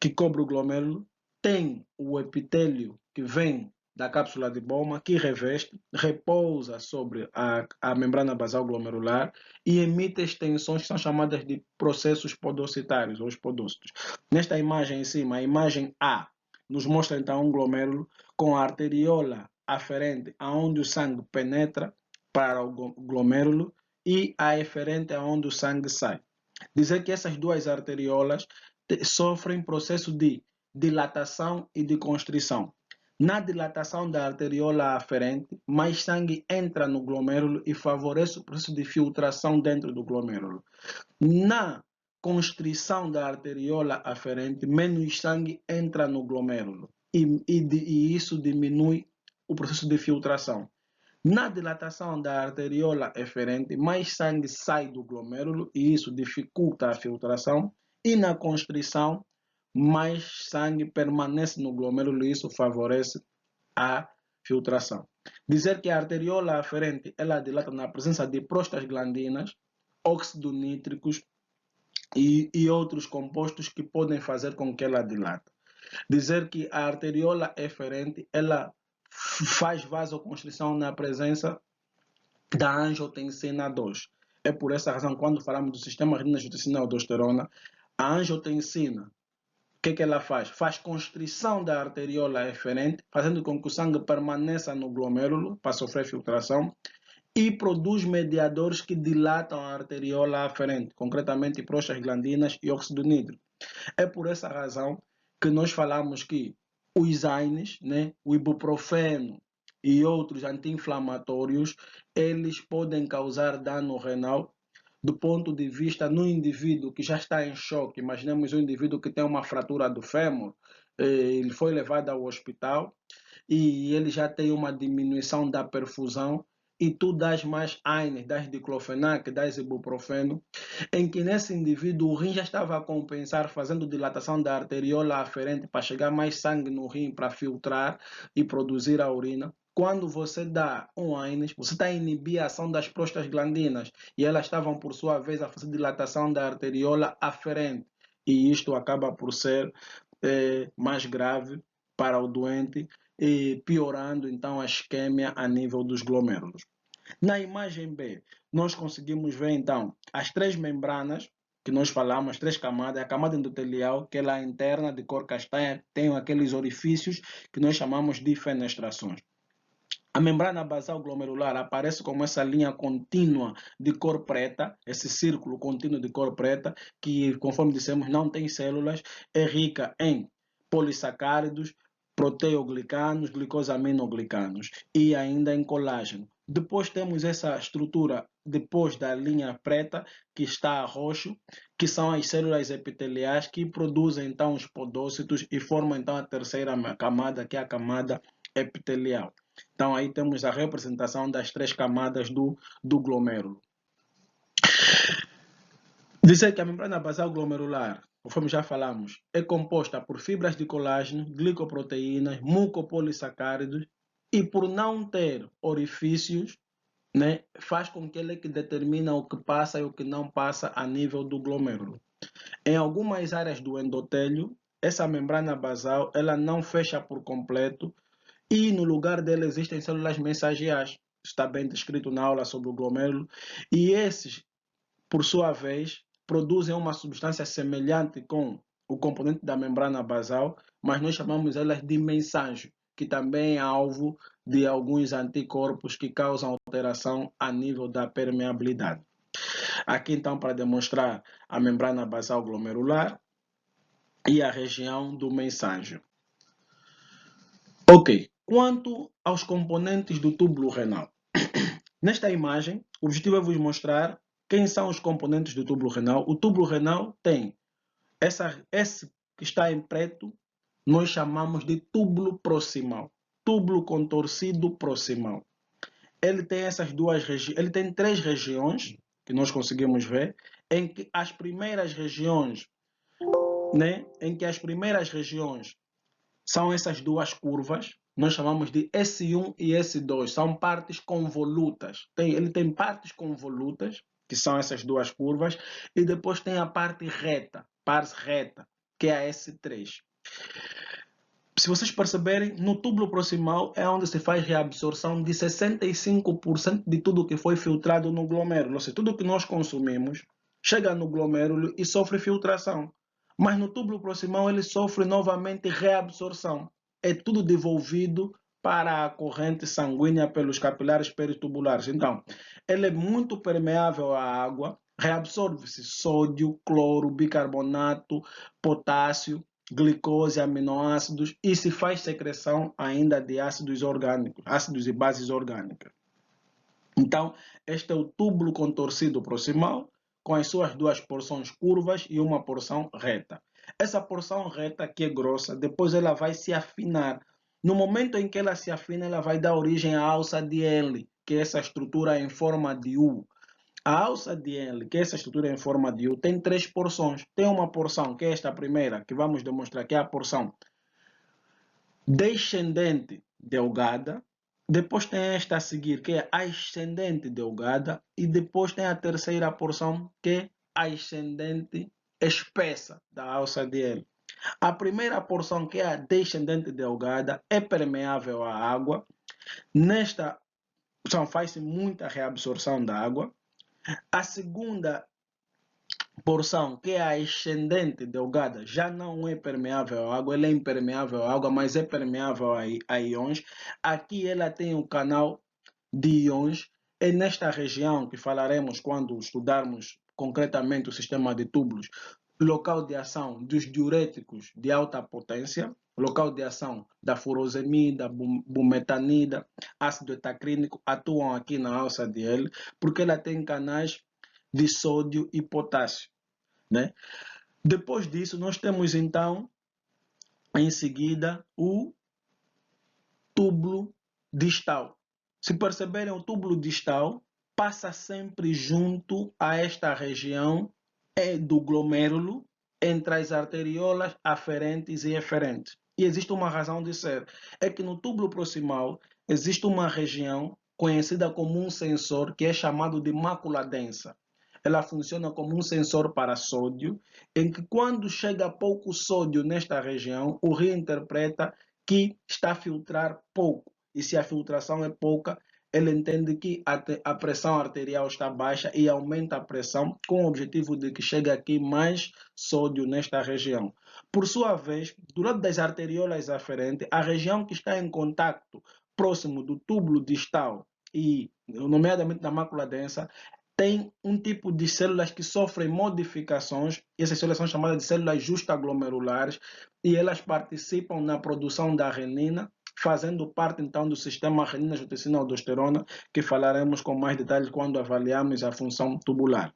que cobre o glomérulo, tem o epitélio que vem da cápsula de Bowman, que reveste, repousa sobre a membrana basal glomerular e emite extensões que são chamadas de processos podocitários, ou os podócitos. Nesta imagem em cima, a imagem A, nos mostra então um glomérulo com a arteriola aferente aonde o sangue penetra para o glomérulo e a eferente aonde o sangue sai. Dizer que essas duas arteriolas sofrem processo de dilatação e de constrição. Na dilatação da arteriola aferente, mais sangue entra no glomérulo e favorece o processo de filtração dentro do glomérulo. Na constrição da arteriola aferente, menos sangue entra no glomérulo e isso diminui o processo de filtração. Na dilatação da arteriola eferente, mais sangue sai do glomérulo e isso dificulta a filtração. E na constrição, mais sangue permanece no glomérulo e isso favorece a filtração. Dizer que a arteriola aferente ela dilata na presença de prostaglandinas, óxidos nítricos e outros compostos que podem fazer com que ela dilate. Dizer que a arteriola eferente ela faz vasoconstrição na presença da angiotensina 2. É por essa razão, quando falamos do sistema renina-angiotensina-aldosterona, a angiotensina, o que ela faz? Faz constrição da arteriola eferente, fazendo com que o sangue permaneça no glomérulo para sofrer filtração, e produz mediadores que dilatam a arteriola aferente, concretamente prostaglandinas e óxido nítrico. É por essa razão que nós falamos que os AINES, né, o ibuprofeno e outros anti-inflamatórios, eles podem causar dano renal do ponto de vista no indivíduo que já está em choque. Imaginemos um indivíduo que tem uma fratura do fêmur, ele foi levado ao hospital e ele já tem uma diminuição da perfusão, e tu dás mais AINES, dás diclofenac, dás ibuprofeno, em que nesse indivíduo o rim já estava a compensar, fazendo dilatação da arteriola aferente para chegar mais sangue no rim para filtrar e produzir a urina. Quando você dá um AINES, você está a inibir a ação das prostaglandinas e elas estavam, por sua vez, a fazer dilatação da arteriola aferente. E isto acaba por ser mais grave para o doente, e piorando então a isquemia a nível dos glomérulos. Na imagem B, nós conseguimos ver então as 3 membranas que nós falamos, as 3 camadas. A camada endotelial, que ela é interna, de cor castanha, tem aqueles orifícios que nós chamamos de fenestrações. A membrana basal glomerular aparece como essa linha contínua de cor preta, esse círculo contínuo de cor preta, que, conforme dissemos, não tem células, é rica em polissacáridos, proteoglicanos, glicosaminoglicanos e ainda em colágeno. Depois temos essa estrutura depois da linha preta, que está a roxo, que são as células epiteliais que produzem então os podócitos e formam então a terceira camada, que é a camada epitelial. Então aí temos a representação das três camadas do glomérulo. Dizer que a membrana basal glomerular, conforme já falamos, é composta por fibras de colágeno, glicoproteínas, mucopolissacáridos e por não ter orifícios, né, faz com que ele que determina o que passa e o que não passa a nível do glomêrulo. Em algumas áreas do endotélio, essa membrana basal ela não fecha por completo e no lugar dela existem células mensageiras. Está bem descrito na aula sobre o glomêrulo. E esses, por sua vez, produzem uma substância semelhante com o componente da membrana basal, mas nós chamamos elas de mensagens, que também é alvo de alguns anticorpos que causam alteração a nível da permeabilidade. Aqui então para demonstrar a membrana basal glomerular e a região do menságio. Ok, quanto aos componentes do túbulo renal. Nesta imagem, o objetivo é vos mostrar quem são os componentes do túbulo renal. O túbulo renal tem esse que está em preto, nós chamamos de túbulo proximal, túbulo contorcido proximal. Ele tem essas duas regiões, ele tem três regiões que nós conseguimos ver, em que as primeiras regiões, são essas duas curvas, nós chamamos de S1 e S2, são partes convolutas. Ele tem partes convolutas, que são essas duas curvas, e depois tem a parte reta, pars reta, que é a S3. Se vocês perceberem, no túbulo proximal é onde se faz reabsorção de 65% de tudo que foi filtrado no glomérulo. Ou seja, tudo que nós consumimos chega no glomérulo e sofre filtração. Mas no túbulo proximal ele sofre novamente reabsorção. É tudo devolvido para a corrente sanguínea pelos capilares peritubulares. Então, ele é muito permeável à água, reabsorve-se sódio, cloro, bicarbonato, potássio, glicose, aminoácidos e se faz secreção ainda de ácidos orgânicos, ácidos e bases orgânicas. Então, este é o túbulo contorcido proximal, com as suas duas porções curvas e uma porção reta. Essa porção reta, que é grossa, depois ela vai se afinar. No momento em que ela se afina, ela vai dar origem à alça de Henle, que é essa estrutura em forma de U. A alça de Henle, que é essa estrutura em forma de U, tem três porções. Tem uma porção, que é esta primeira, que vamos demonstrar que é a porção descendente delgada. Depois tem esta a seguir, que é ascendente delgada. E depois tem a terceira porção, que é ascendente espessa da alça de Henle. A primeira porção, que é a descendente delgada, é permeável à água. Nesta porção faz-se muita reabsorção da água. A segunda porção, que é a ascendente delgada, já não é permeável à água, ela é impermeável à água, mas é permeável a íons. Aqui ela tem um canal de íons. É nesta região que falaremos quando estudarmos concretamente o sistema de túbulos, local de ação dos diuréticos de alta potência, local de ação da furosemida, bumetanida, ácido etacrínico, atuam aqui na alça de Henle, porque ela tem canais de sódio e potássio, né? Depois disso, nós temos então, em seguida, o túbulo distal. Se perceberem, o túbulo distal passa sempre junto a esta região do glomérulo, entre as arteriolas aferentes e eferentes. E existe uma razão de ser, é que no túbulo proximal existe uma região conhecida como um sensor que é chamado de mácula densa. Ela funciona como um sensor para sódio, em que quando chega pouco sódio nesta região, o rio interpreta que está a filtrar pouco. E se a filtração é pouca, ele entende que a pressão arterial está baixa e aumenta a pressão com o objetivo de que chegue aqui mais sódio nesta região. Por sua vez, do lado das arteriolas aferentes, a região que está em contato próximo do túbulo distal e, nomeadamente, da mácula densa, tem um tipo de células que sofrem modificações, e essas células são chamadas de células justaglomerulares, e elas participam na produção da renina, fazendo parte então do sistema renina-angiotensina-aldosterona, que falaremos com mais detalhes quando avaliarmos a função tubular.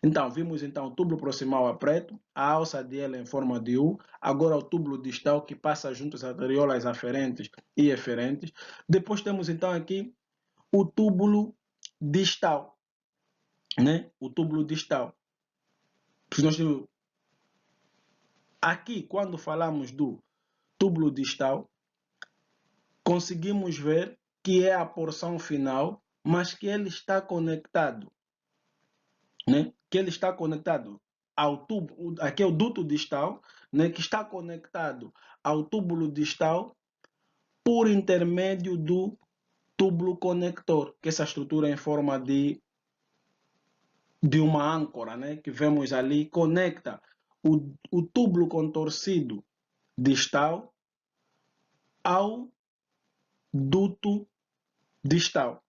Então, vimos então o túbulo proximal a preto, a alça de ela em forma de U, agora o túbulo distal que passa junto às arteriolas aferentes e eferentes. Depois temos então aqui o túbulo distal, né? O túbulo distal. Aqui, quando falamos do túbulo distal, conseguimos ver que é a porção final, mas que ele está conectado, né? Que ele está conectado ao tubo, aqui é o duto distal, né? Que está conectado ao túbulo distal por intermédio do túbulo conector, que essa estrutura em forma de uma âncora, né? Que vemos ali, conecta o túbulo contorcido distal ao duto distal.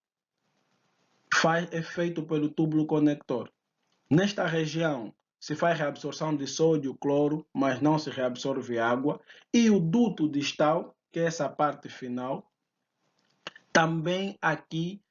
É feito pelo túbulo conector. Nesta região se faz reabsorção de sódio, cloro, mas não se reabsorve água. E o duto distal, que é essa parte final, também aqui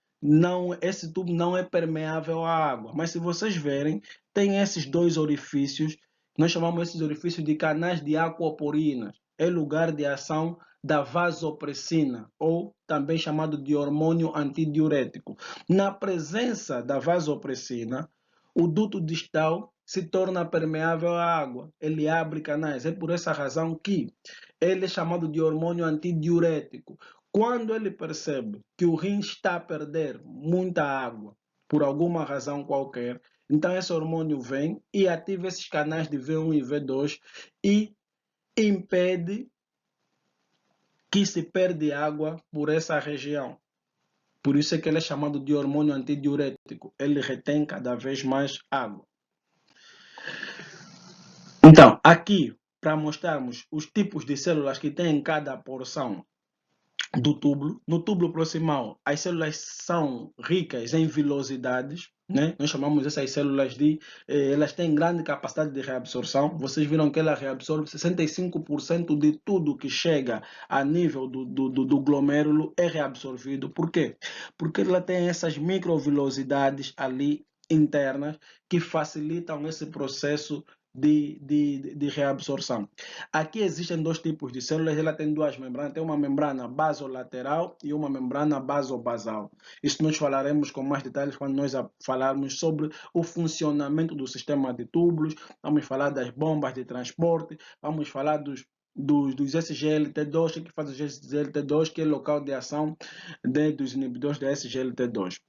esse tubo não é permeável à água. Mas se vocês verem, tem esses dois orifícios, nós chamamos esses orifícios de canais de aquaporinas. É lugar de ação da vasopressina, ou também chamado de hormônio antidiurético. Na presença da vasopressina, o duto distal se torna permeável à água. Ele abre canais. É por essa razão que ele é chamado de hormônio antidiurético. Quando ele percebe que o rim está a perder muita água, por alguma razão qualquer, então esse hormônio vem e ativa esses canais de V1 e V2 e impede que se perde água por essa região. Por isso é que ele é chamado de hormônio antidiurético. Ele retém cada vez mais água. Então, aqui, para mostrarmos os tipos de células que tem em cada porção do túbulo. No túbulo proximal, as células são ricas em vilosidades, né? Nós chamamos essas células de... elas têm grande capacidade de reabsorção. Vocês viram que ela reabsorve 65% de tudo que chega a nível do glomérulo é reabsorvido. Por quê? Porque ela tem essas microvilosidades ali internas que facilitam esse processo de reabsorção. Aqui existem dois tipos de células, ela tem duas membranas, tem uma membrana basolateral e uma membrana basobasal. Isso nós falaremos com mais detalhes quando nós falarmos sobre o funcionamento do sistema de túbulos, vamos falar das bombas de transporte, vamos falar dos SGLT2, que faz o SGLT2, que é local de ação dos inibidores da SGLT2.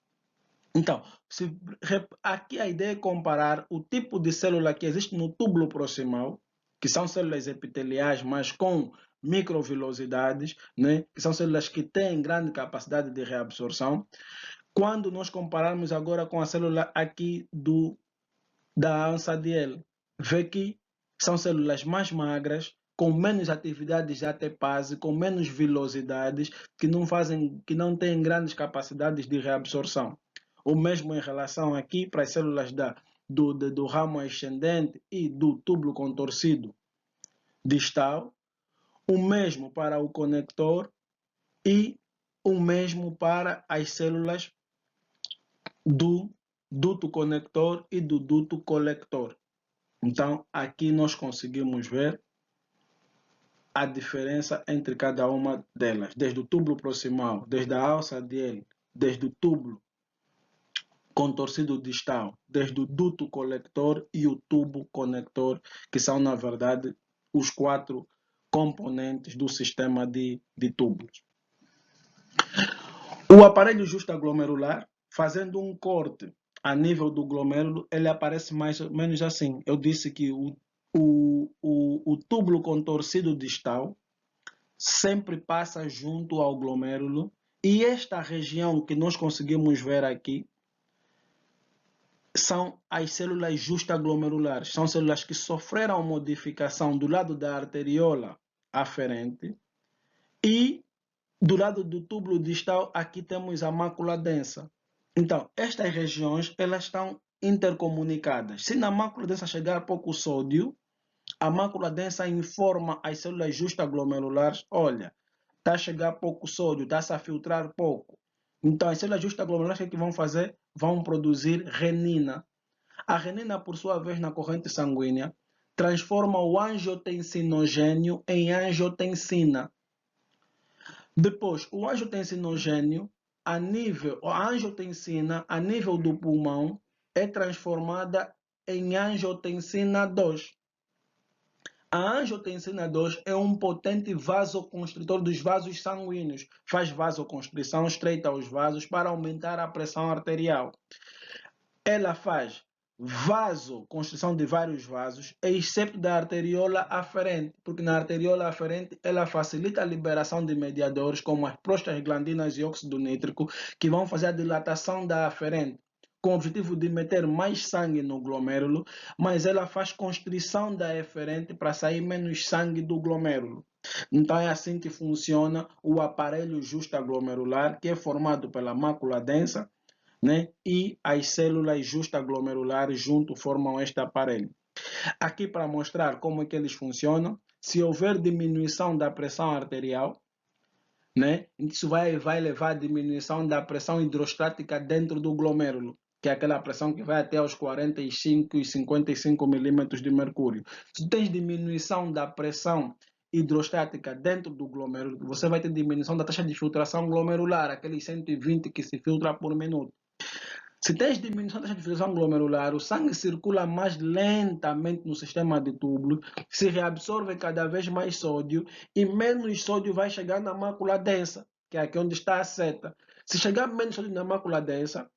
Então, aqui a ideia é comparar o tipo de célula que existe no túbulo proximal, que são células epiteliais, mas com microvilosidades, né? Que são células que têm grande capacidade de reabsorção. Quando nós compararmos agora com a célula aqui da Ansa-Diel, vê que são células mais magras, com menos atividades de ATPase, com menos vilosidades, que não têm grandes capacidades de reabsorção. O mesmo em relação aqui para as células do ramo ascendente e do túbulo contorcido distal, o mesmo para o conector e o mesmo para as células do duto conector e do duto colector. Então, aqui nós conseguimos ver a diferença entre cada uma delas, desde o túbulo proximal, desde a alça dele, desde o túbulo contorcido distal, desde o duto colector e o tubo conector, que são, na verdade, os 4 componentes do sistema de túbulos. O aparelho justaglomerular, fazendo um corte a nível do glomérulo, ele aparece mais ou menos assim. Eu disse que o túbulo contorcido distal sempre passa junto ao glomérulo, e esta região que nós conseguimos ver aqui são as células justaglomerulares. São células que sofreram modificação do lado da arteriola aferente, e do lado do túbulo distal aqui temos a mácula densa. Então, estas regiões, elas estão intercomunicadas. Se na mácula densa chegar pouco sódio, a mácula densa informa as células justaglomerulares, olha, está a chegar pouco sódio, está-se a filtrar pouco. Então, as células justaglomerulares, o que vão fazer? Vão produzir renina. A renina, por sua vez, na corrente sanguínea, transforma o angiotensinogênio em angiotensina. Depois, o angiotensinogênio, a angiotensina, a nível do pulmão, é transformada em angiotensina 2. A angiotensina 2 é um potente vasoconstritor dos vasos sanguíneos. Faz vasoconstrição, estreita os vasos para aumentar a pressão arterial. Ela faz vasoconstrição de vários vasos, exceto da arteriola aferente, porque na arteriola aferente ela facilita a liberação de mediadores como as prostaglandinas e óxido nítrico, que vão fazer a dilatação da aferente, com o objetivo de meter mais sangue no glomérulo, mas ela faz constrição da eferente para sair menos sangue do glomérulo. Então é assim que funciona o aparelho justaglomerular, que é formado pela mácula densa, né? E as células justaglomerulares junto formam este aparelho. Aqui para mostrar como é que eles funcionam, se houver diminuição da pressão arterial, né? Isso vai levar a diminuição da pressão hidrostática dentro do glomérulo, que é aquela pressão que vai até aos 45 e 55 milímetros de mercúrio. Se tens diminuição da pressão hidrostática dentro do glomérulo, você vai ter diminuição da taxa de filtração glomerular, aqueles 120 que se filtra por minuto. Se tens diminuição da taxa de filtração glomerular, o sangue circula mais lentamente no sistema de túbulos, se reabsorve cada vez mais sódio e menos sódio vai chegar na mácula densa, que é aqui onde está a seta. Se chegar menos sódio na mácula densa,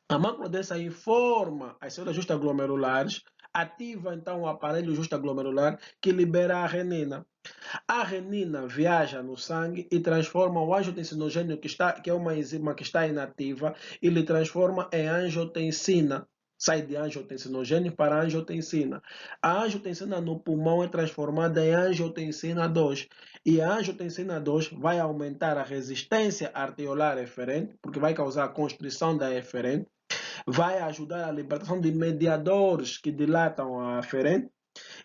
a mácula densa informa as células justaglomerulares, ativa então o aparelho justaglomerular que libera a renina. A renina viaja no sangue e transforma o angiotensinogênio, que é uma enzima que está inativa, e lhe transforma em angiotensina. Sai de angiotensinogênio para angiotensina. A angiotensina no pulmão é transformada em angiotensina 2. E a angiotensina 2 vai aumentar a resistência arteriolar eferente, porque vai causar a constrição da eferente, vai ajudar a libertação de mediadores que dilatam a aferente,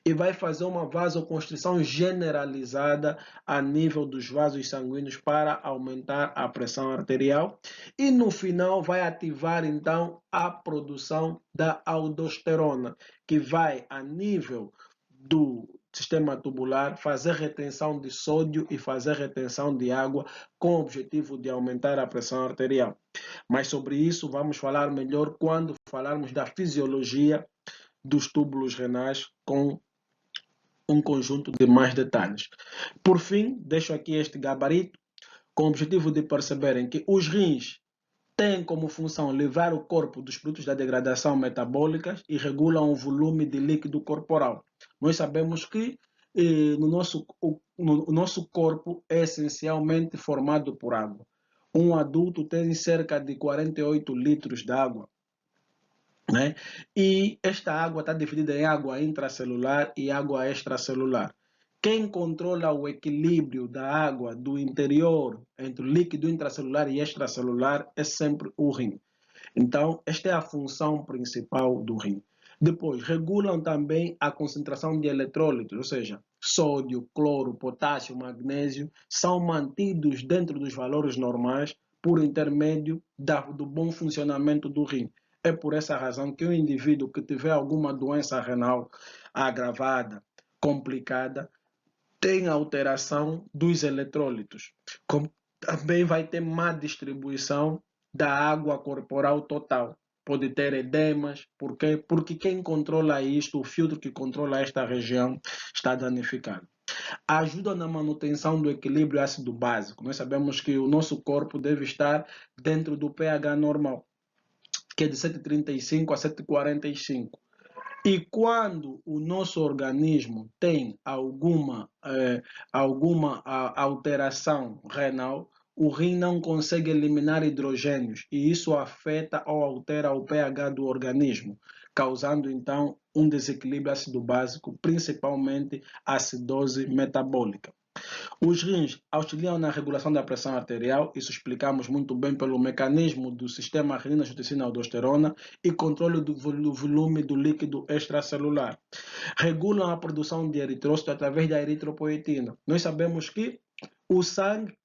e vai fazer uma vasoconstrição generalizada a nível dos vasos sanguíneos para aumentar a pressão arterial e no final vai ativar então a produção da aldosterona, que vai a nível do sistema tubular fazer retenção de sódio e fazer retenção de água com o objetivo de aumentar a pressão arterial. Mas sobre isso vamos falar melhor quando falarmos da fisiologia dos túbulos renais com um conjunto de mais detalhes. Por fim, deixo aqui este gabarito com o objetivo de perceberem que os rins têm como função livrar o corpo dos produtos da degradação metabólica e regulam o volume de líquido corporal. Nós sabemos que o nosso corpo é essencialmente formado por água. Um adulto tem cerca de 48 litros de água, né? E esta água está dividida em água intracelular e água extracelular. Quem controla o equilíbrio da água do interior entre o líquido intracelular e extracelular é sempre o rim. Então, esta é a função principal do rim. Depois, regulam também a concentração de eletrólitos, ou seja, sódio, cloro, potássio, magnésio, são mantidos dentro dos valores normais por intermédio do bom funcionamento do rim. É por essa razão que o indivíduo que tiver alguma doença renal agravada, complicada, tem alteração dos eletrólitos. Também vai ter má distribuição da água corporal total. Pode ter edemas. Por quê? Porque quem controla isto, o filtro que controla esta região, está danificado. Ajuda na manutenção do equilíbrio ácido básico. Nós sabemos que o nosso corpo deve estar dentro do pH normal, que é de 7,35 a 7,45. E quando o nosso organismo tem alguma alteração renal, o rim não consegue eliminar hidrogênios e isso afeta ou altera o pH do organismo, causando então um desequilíbrio ácido básico, principalmente acidose metabólica. Os rins auxiliam na regulação da pressão arterial, isso explicamos muito bem pelo mecanismo do sistema renina-angiotensina-aldosterona e controle do volume do líquido extracelular. Regulam a produção de eritrócito através da eritropoetina. Nós sabemos que o sangue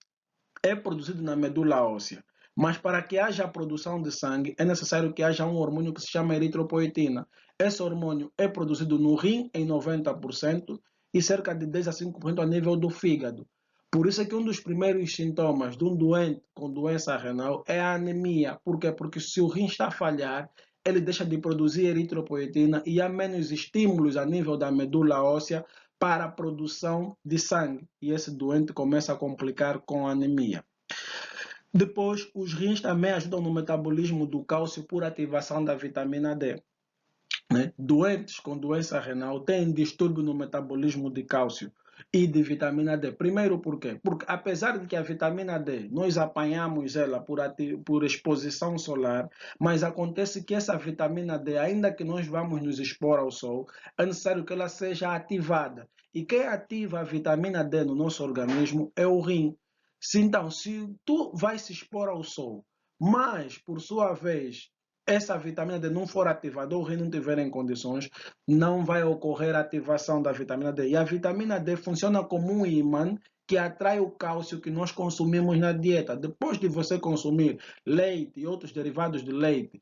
é produzido na medula óssea, mas para que haja a produção de sangue é necessário que haja um hormônio que se chama eritropoetina. Esse hormônio é produzido no rim em 90% e cerca de 10 a 5% a nível do fígado. Por isso é que um dos primeiros sintomas de um doente com doença renal é a anemia. Por quê? Porque se o rim está a falhar, ele deixa de produzir eritropoetina e há menos estímulos a nível da medula óssea para a produção de sangue. E esse doente começa a complicar com anemia. Depois, os rins também ajudam no metabolismo do cálcio por ativação da vitamina D. Doentes com doença renal têm distúrbio no metabolismo de cálcio e de vitamina D. Primeiro, por quê? Porque apesar de que a vitamina D, nós apanhamos ela por exposição solar, mas acontece que essa vitamina D, ainda que nós vamos nos expor ao sol, é necessário que ela seja ativada. E quem ativa a vitamina D no nosso organismo é o rim. Então, se tu vai se expor ao sol, mas, por sua vez, essa vitamina D não for ativada ou o rim não tiver em condições, não vai ocorrer a ativação da vitamina D. E a vitamina D funciona como um ímã que atrai o cálcio que nós consumimos na dieta. Depois de você consumir leite e outros derivados de leite,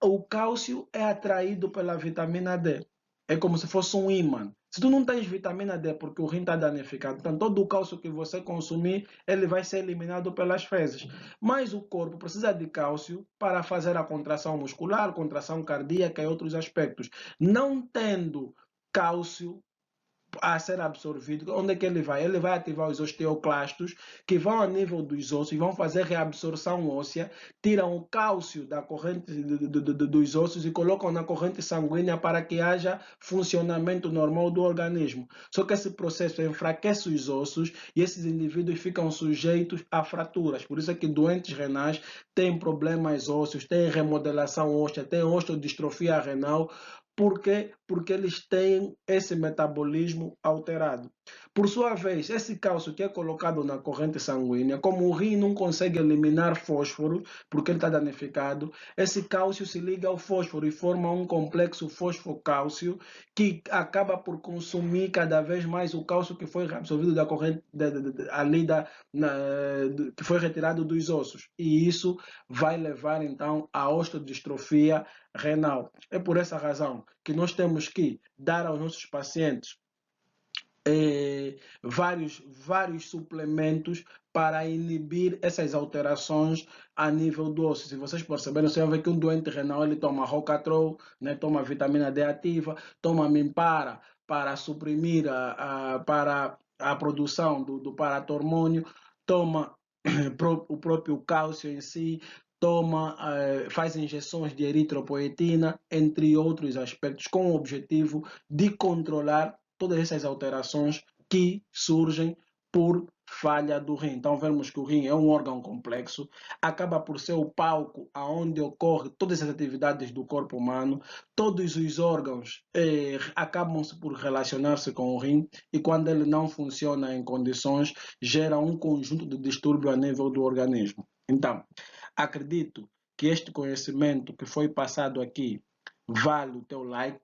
o cálcio é atraído pela vitamina D. É como se fosse um ímã. Se tu não tens vitamina D porque o rim está danificado, então todo o cálcio que você consumir, ele vai ser eliminado pelas fezes. Mas o corpo precisa de cálcio para fazer a contração muscular, contração cardíaca e outros aspectos. Não tendo cálcio a ser absorvido, onde é que ele vai? Ele vai ativar os osteoclastos, que vão a nível dos ossos, vão fazer reabsorção óssea, tiram o cálcio da corrente dos ossos e colocam na corrente sanguínea para que haja funcionamento normal do organismo. Só que esse processo enfraquece os ossos e esses indivíduos ficam sujeitos a fraturas. Por isso é que doentes renais têm problemas ósseos, têm remodelação óssea, têm osteodistrofia renal. Por quê? Porque eles têm esse metabolismo alterado. Por sua vez, esse cálcio que é colocado na corrente sanguínea, como o rim não consegue eliminar fósforo, porque ele está danificado, esse cálcio se liga ao fósforo e forma um complexo fosfocálcio que acaba por consumir cada vez mais o cálcio que foi absorvido da corrente que foi retirado dos ossos. E isso vai levar então à osteodistrofia renal. É por essa razão que nós temos que dar aos nossos pacientes vários suplementos para inibir essas alterações a nível do osso. Se vocês perceberem, você vai ver que um doente renal ele toma Rocatrol, né, toma vitamina D ativa, toma Mimpara para suprimir para a produção do paratormônio, toma o próprio cálcio em si, faz injeções de eritropoetina, entre outros aspectos, com o objetivo de controlar todas essas alterações que surgem por falha do rim. Então, vemos que o rim é um órgão complexo, acaba por ser o palco aonde ocorre todas as atividades do corpo humano, todos os órgãos acabam por relacionar-se com o rim e quando ele não funciona em condições, gera um conjunto de distúrbio a nível do organismo. Então, acredito que este conhecimento que foi passado aqui vale o teu like,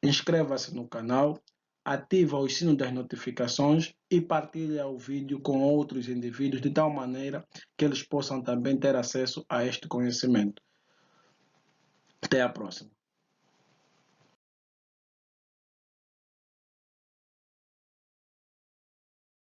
inscreva-se no canal, ativa o sino das notificações e partilha o vídeo com outros indivíduos de tal maneira que eles possam também ter acesso a este conhecimento. Até a próxima.